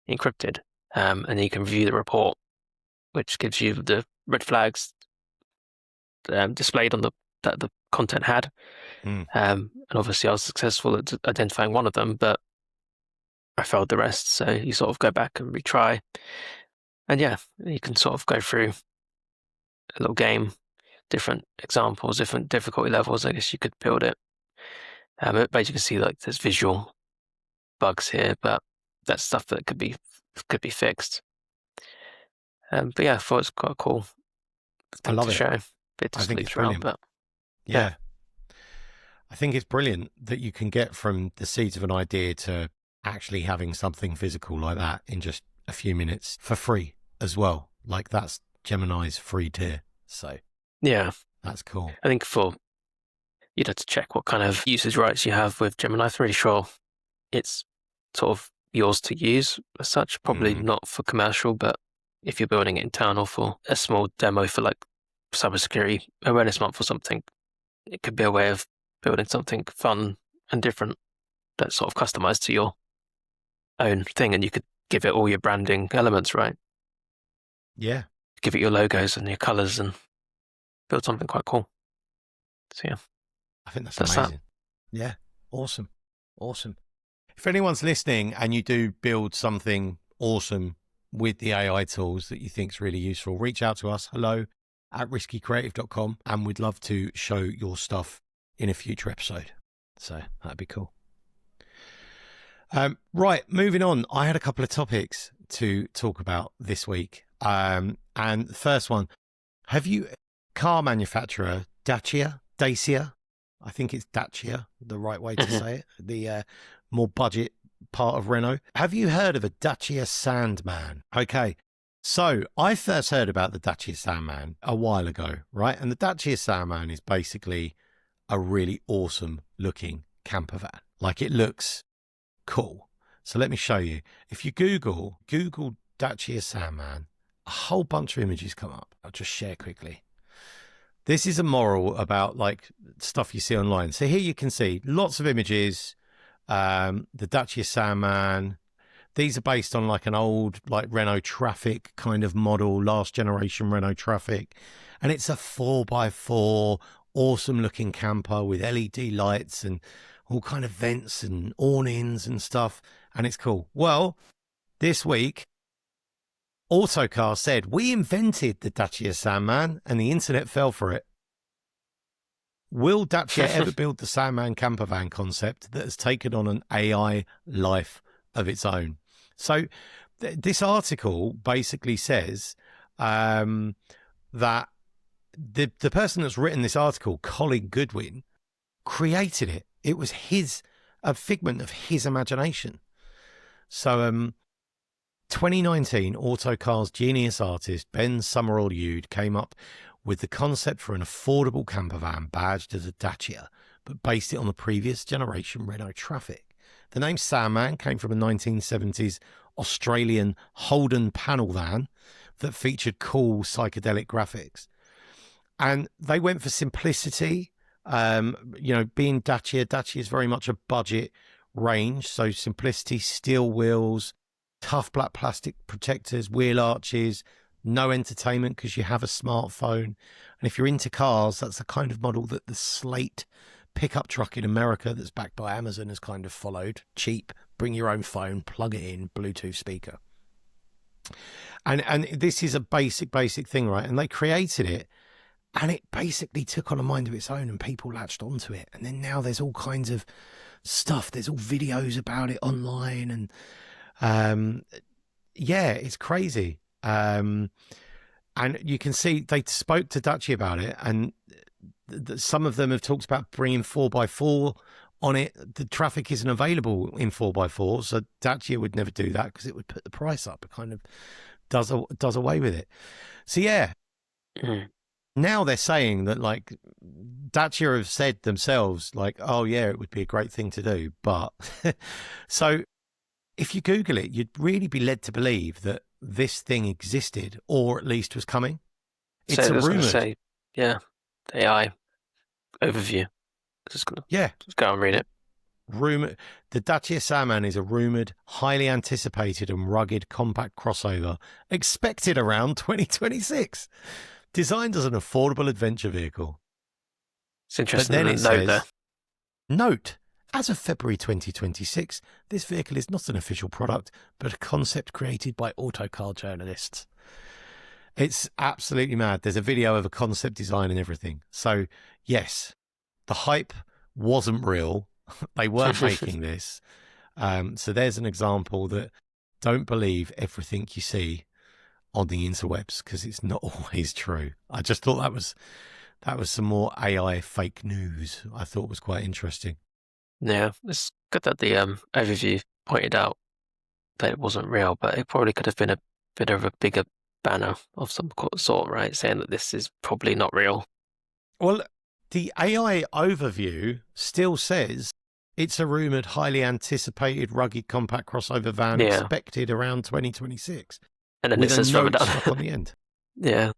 encrypted, and then you can view the report, which gives you the red flags displayed on that the content had. And obviously, I was successful at identifying one of them, but I failed the rest. So you sort of go back and retry, and yeah, you can sort of go through a little game, different examples, different difficulty levels. I guess you could build it. But you can see like there's visual bugs here, but that's stuff that could be fixed. But yeah, I thought it was quite a cool thing to show. Bit I think it's around, brilliant. but yeah. I think it's brilliant that you can get from the seeds of an idea to actually having something physical like that in just a few minutes for free as well. Like that's Gemini's free tier. So yeah, that's cool. I think you'd have to check what kind of usage rights you have with Gemini. I'm really sure it's sort of yours to use as such. Probably not for commercial, but if you're building it internal for a small demo for like Cybersecurity Awareness Month or something, it could be a way of building something fun and different that's sort of customized to your own thing, and you could give it all your branding elements, right? Yeah. Give it your logos and your colors and build something quite cool. So yeah. I think that's amazing. Yeah. Awesome. If anyone's listening and you do build something awesome with the AI tools that you think is really useful, reach out to us, hello@riskycreative.com, and we'd love to show your stuff in a future episode. So that'd be cool. Right, moving on. I had a couple of topics to talk about this week. And the first one, car manufacturer Dacia, I think it's Dacia, the right way to say it, the more budget part of Renault. Have you heard of a Dacia Sandman? Okay, so I first heard about the Dacia Sandman a while ago, right? And the Dacia Sandman is basically a really awesome looking camper van. Like it looks cool. So let me show you. If you Google Dacia Sandman, a whole bunch of images come up. I'll just share quickly. This is a moral about like stuff you see online. So here you can see lots of images. The Dacia Sandman. These are based on like an old like Renault Traffic kind of model, last generation Renault Traffic. And it's a 4x4, awesome looking camper with LED lights and all kind of vents and awnings and stuff. And it's cool. Well, this week, Autocar said, we invented the Dacia Sandman and the internet fell for it. Will Dacia ever build the Sandman camper van concept that has taken on an AI life of its own? So this article basically says that the person that's written this article, Colin Goodwin, created it. It was a figment of his imagination. So 2019, Autocar's genius artist Ben Summerall-Eude came up with the concept for an affordable camper van badged as a Dacia, but based it on the previous generation Renault Traffic. The name Sandman came from a 1970s Australian Holden panel van that featured cool psychedelic graphics. And they went for simplicity. Being Dacia is very much a budget range. So simplicity, steel wheels, tough black plastic protectors, wheel arches, no entertainment because you have a smartphone. And if you're into cars, that's the kind of model that the Slate pickup truck in America that's backed by Amazon has kind of followed. Cheap, bring your own phone, plug it in, Bluetooth speaker. And this is a basic thing, right? And they created it and it basically took on a mind of its own and people latched onto it. And then now there's all kinds of stuff. There's all videos about it online and it's crazy. And you can see they spoke to Dacia about it, and some of them have talked about bringing 4x4 on it. The Traffic isn't available in 4x4, so Dacia would never do that because it would put the price up. It kind of does away with it. So now they're saying that like Dacia have said themselves like, oh yeah, it would be a great thing to do, but so if you Google it, you'd really be led to believe that this thing existed, or at least was coming. It's a rumor. AI overview. Just gonna Yeah. just go and read it. The Dacia Sandman is a rumoured, highly anticipated and rugged compact crossover expected around 2026. Designed as an affordable adventure vehicle. It's But interesting then to it note there. says, note, as of February 2026, this vehicle is not an official product, but a concept created by autocar journalists. It's absolutely mad. There's a video of a concept design and everything. So, yes, the hype wasn't real. They weren't making this. So there's an example that don't believe everything you see on the interwebs, because it's not always true. I just thought that was some more AI fake news. I thought was quite interesting. Yeah, it's good that the overview pointed out that it wasn't real, but it probably could have been a bit of a bigger banner of some sort, right? Saying that this is probably not real. Well, the AI overview still says it's a rumoured, highly anticipated, rugged, compact crossover van expected around 2026. And then with it says a further note down. stuck on the end. Yeah.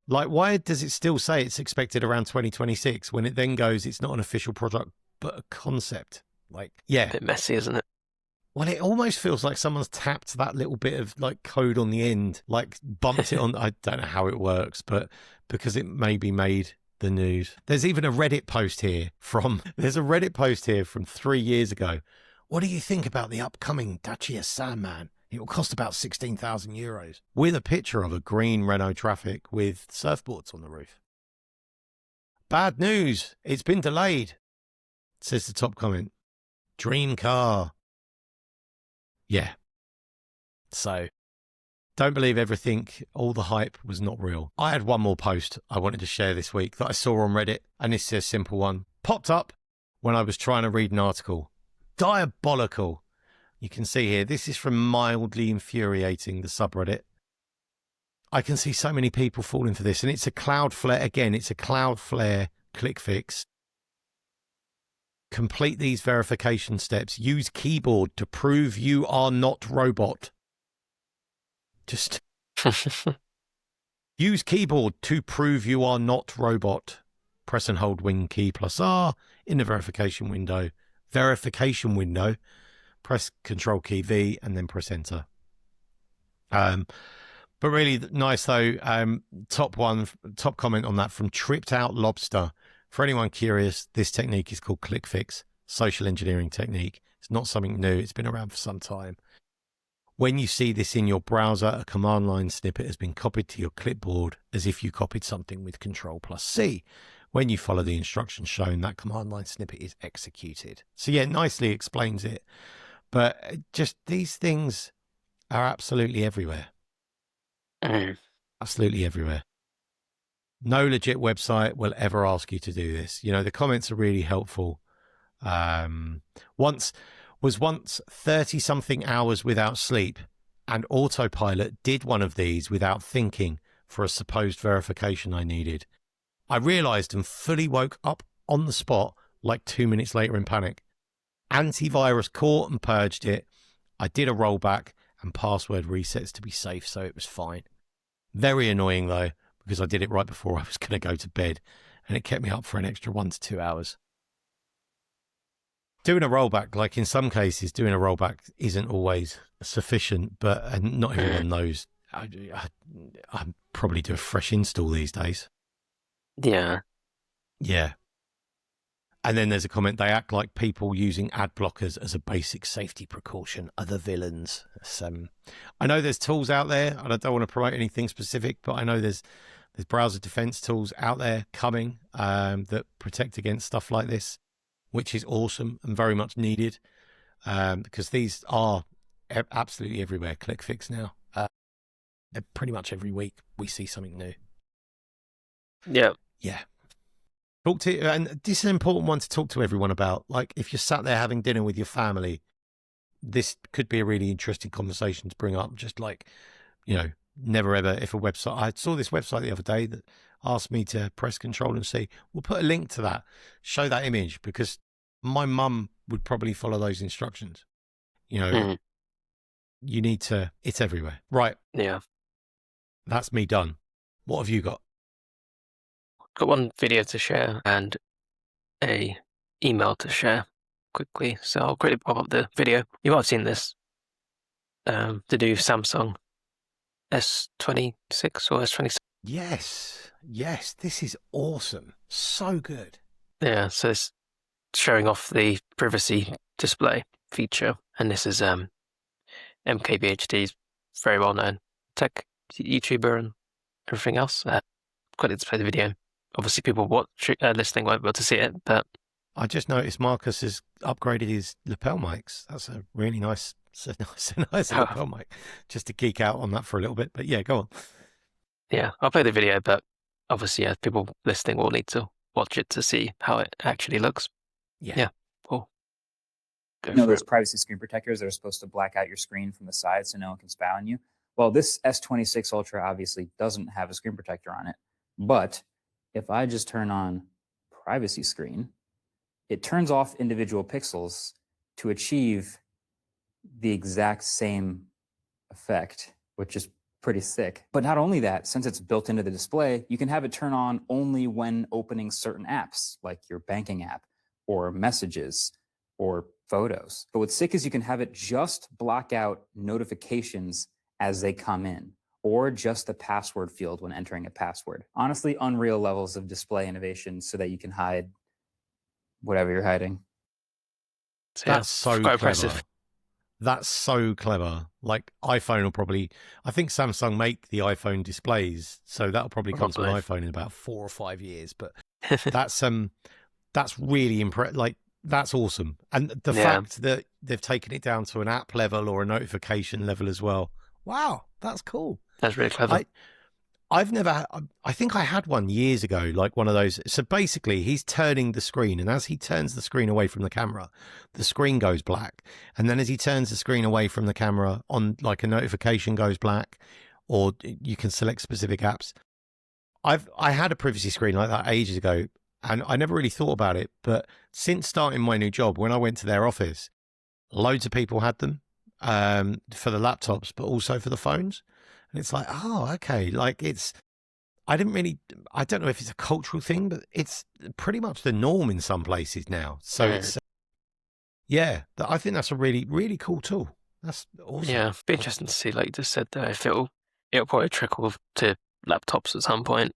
Like, why does it still say it's expected around 2026 when it then goes, it's not an official product, but a concept? Like, yeah. A bit messy, isn't it? Well, it almost feels like someone's tapped that little bit of like code on the end, like bumped it on. I don't know how it works, but because it maybe made the news. There's even a Reddit post here from 3 years ago. What do you think about the upcoming Dacia Sandman? It will cost about 16,000 euros, with a picture of a green Renault Traffic with surfboards on the roof. Bad news. It's been delayed, says the top comment. Dream car. Yeah. So, don't believe everything. All the hype was not real. I had one more post I wanted to share this week that I saw on Reddit, and this is a simple one. Popped up when I was trying to read an article. Diabolical. You can see here, this is from Mildly Infuriating, the subreddit. I can see so many people falling for this, and it's a Cloudflare. Again, it's a Cloudflare ClickFix. Complete these verification steps. Use keyboard to prove you are not robot. Just use keyboard to prove you are not robot. Press and hold Wing key plus R in the verification window. Press Control key V and then press Enter. But really nice though. Top comment on that from Tripped Out Lobster. For anyone curious, this technique is called ClickFix, social engineering technique. It's not something new. It's been around for some time. When you see this in your browser, a command line snippet has been copied to your clipboard as if you copied something with Control plus C. When you follow the instructions shown, that command line snippet is executed. So yeah, nicely explains it. But just these things are absolutely everywhere. Absolutely everywhere. No legit website will ever ask you to do this. You know, the comments are really helpful. Once 30-something hours without sleep, and autopilot did one of these without thinking for a supposed verification I needed. I realised and fully woke up on the spot like 2 minutes later in panic. Antivirus caught and purged it. I did a rollback and password resets to be safe, so it was fine. Very annoying though, because I did it right before I was going to go to bed, and it kept me up for an extra 1 to 2 hours. Doing a rollback, like in some cases, doing a rollback isn't always sufficient, but not everyone knows. I probably do a fresh install these days. Yeah. Yeah. And then there's a comment, they act like people using ad blockers as a basic safety precaution are the villains. I know there's tools out there, and I don't want to promote anything specific, but I know there's browser defense tools out there coming that protect against stuff like this, which is awesome and very much needed, because these are absolutely everywhere. ClickFix now. Pretty much every week we see something new. Yeah. Yeah. And this is an important one to talk to everyone about. Like, if you're sat there having dinner with your family, this could be a really interesting conversation to bring up. Just like, you know, never ever, if a website, I saw this website the other day that asked me to press Control and C. We'll put a link to that, show that image, because my mum would probably follow those instructions. You know, you need to, it's everywhere. Right. Yeah. That's me done. What have you got? Got one video to share and a email to share quickly. So I'll quickly pop up the video. You might have seen this. The new Samsung S26 or S27. Yes, this is awesome. So good. Yeah, so it's showing off the privacy display feature, and this is MKBHD's very well known tech YouTuber and everything else. Quickly display the video. Obviously, people listening won't be able to see it, but I just noticed Marcus has upgraded his lapel mics. That's a really nice lapel mic. Just to geek out on that for a little bit, but yeah, go on. Yeah, I'll play the video, but obviously, yeah, people listening will need to watch it to see how it actually looks. Yeah, cool. There's privacy screen protectors that are supposed to black out your screen from the side so no one can spy on you. Well, this S26 Ultra obviously doesn't have a screen protector on it, but if I just turn on privacy screen, it turns off individual pixels to achieve the exact same effect, which is pretty sick. But not only that, since it's built into the display, you can have it turn on only when opening certain apps, like your banking app or messages or photos. But what's sick is you can have it just block out notifications as they come in, or just the password field when entering a password. Honestly, unreal levels of display innovation so that you can hide whatever you're hiding. So, That's so clever. impressive. That's so clever. Like iPhone will probably, I think Samsung make the iPhone displays, so that'll probably come to an iPhone in about 4 or 5 years. But that's really impressive. Like that's awesome, and the fact that they've taken it down to an app level or a notification level as well. Wow, that's cool. That's really clever. I think I had one years ago, like one of those. So basically he's turning the screen, and as he turns the screen away from the camera, the screen goes black. And then as he turns the screen away from the camera on, like a notification goes black, or you can select specific apps. I had a privacy screen like that ages ago, and I never really thought about it. But since starting my new job, when I went to their office, loads of people had them for the laptops, but also for the phones. And it's like, oh, okay. Like I don't know if it's a cultural thing, but it's pretty much the norm in some places now. So it's, I think that's a really, really cool tool. That's awesome. Yeah, it'd be interesting to see, like you just said there, if it'll probably trickle to laptops at some point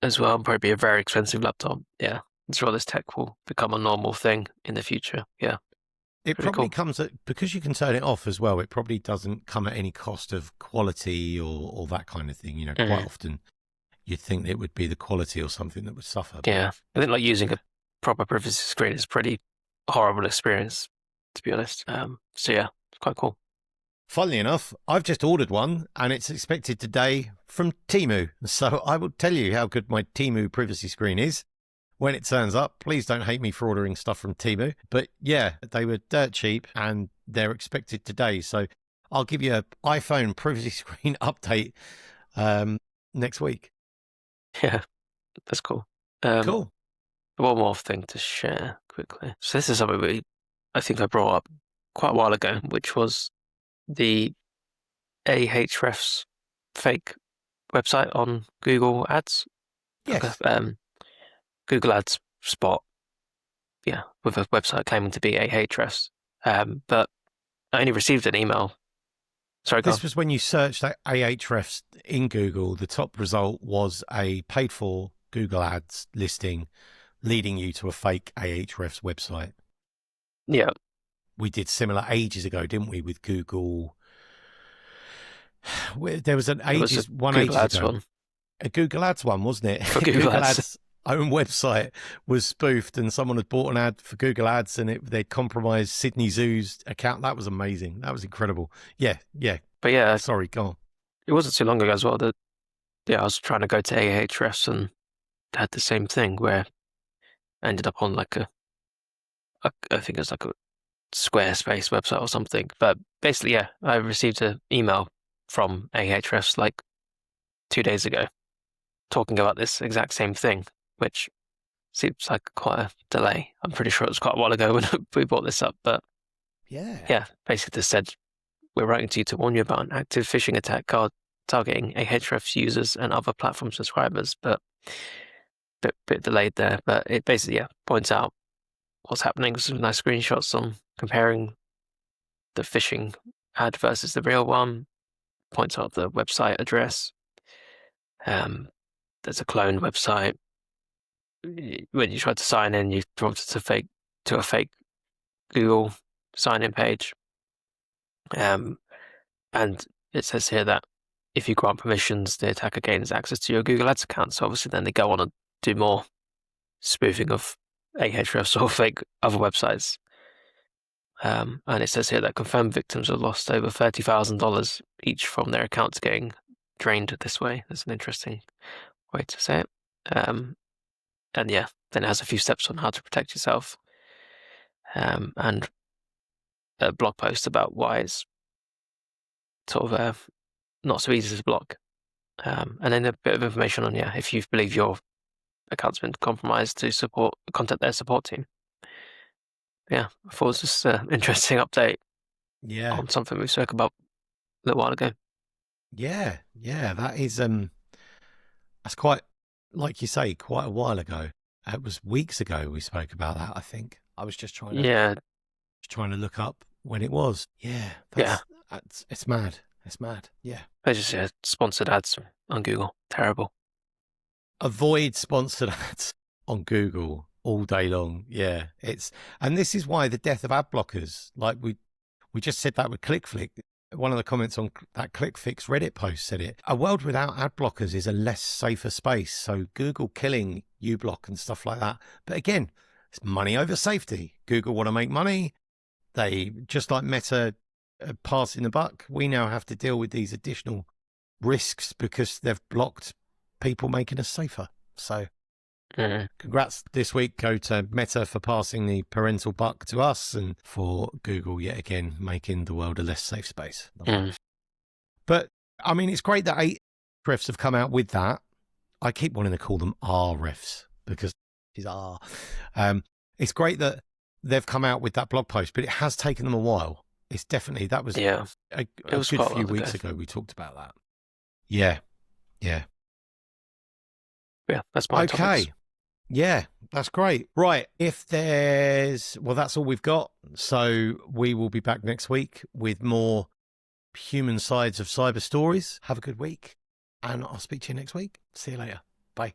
as well. Probably be a very expensive laptop. Yeah, I'm sure this tech will become a normal thing in the future. Yeah. It probably comes at, because you can turn it off as well, it probably doesn't come at any cost of quality or that kind of thing. You know, quite often you'd think it would be the quality or something that would suffer. Yeah. I think like using a proper privacy screen is a pretty horrible experience, to be honest. So yeah, it's quite cool. Funnily enough, I've just ordered one and it's expected today from Temu. So I will tell you how good my Temu privacy screen is when it turns up. Please don't hate me for ordering stuff from Temu. But yeah, they were dirt cheap and they're expected today. So I'll give you an iPhone privacy screen update next week. Yeah, that's cool. Cool. One more thing to share quickly. So this is something I think I brought up quite a while ago, which was the Ahrefs fake website on Google Ads. Yes. Google Ads spot, with a website claiming to be Ahrefs. But I only received an email. Sorry, this was when you searched Ahrefs in Google. The top result was a paid-for Google Ads listing, leading you to a fake Ahrefs website. Yeah, we did similar ages ago, didn't we? With Google, there was ages ago. One. A Google Ads one, wasn't it? For Google Ads. Own website was spoofed and someone had bought an ad for Google Ads and they'd compromised Sydney Zoo's account. That was amazing. That was incredible. Yeah. But yeah. Sorry, go on. It wasn't too long ago as well that, I was trying to go to Ahrefs and had the same thing where I ended up on like I think it was like a Squarespace website or something. But basically, I received an email from Ahrefs like 2 days ago talking about this exact same thing, which seems like quite a delay. I'm pretty sure it was quite a while ago when we brought this up, but yeah, basically they said, we're writing to you to warn you about an active phishing attack targeting Ahrefs users and other platform subscribers, but bit delayed there. But it basically points out what's happening, some nice screenshots on comparing the phishing ad versus the real one, points out the website address. There's a cloned website. When you try to sign in, you prompted to a fake Google sign-in page. And it says here that if you grant permissions, the attacker gains access to your Google Ads account. So obviously then they go on and do more spoofing of Ahrefs or fake other websites. And it says here that confirmed victims have lost over $30,000 each from their accounts getting drained this way. That's an interesting way to say it. And yeah, then it has a few steps on how to protect yourself. And a blog post about why it's sort of not so easy to block. And then a bit of information on, if you believe your account's been compromised, to contact their support team. Yeah, I thought it was just an interesting update on something we spoke about a little while ago. Yeah, that is that's quite, like you say, quite a while ago. It was weeks ago we spoke about that, I think. I was just trying to look up when it was. It's mad. It's mad. Yeah. I just sponsored ads on Google. Terrible. Avoid sponsored ads on Google all day long. Yeah. And this is why the death of ad blockers, like we just said that with ClickFix. One of the comments on that ClickFix Reddit post said it. A world without ad blockers is a less safer space. So Google killing uBlock and stuff like that. But again, it's money over safety. Google want to make money. They, just like Meta passing the buck, we now have to deal with these additional risks because they've blocked people making us safer. So congrats this week go to Meta for passing the parental buck to us, and for Google yet again making the world a less safe space. But I mean, it's great that Ahrefs have come out with that. I keep wanting to call them Ahrefs because it's R. It's great that they've come out with that blog post, but it has taken them a while. It's definitely, that was a good few weeks ago we talked about that. Yeah, that's my topics. Yeah, that's great. Right, that's all we've got. So we will be back next week with more human sides of cyber stories. Have a good week, and I'll speak to you next week. See you later. Bye.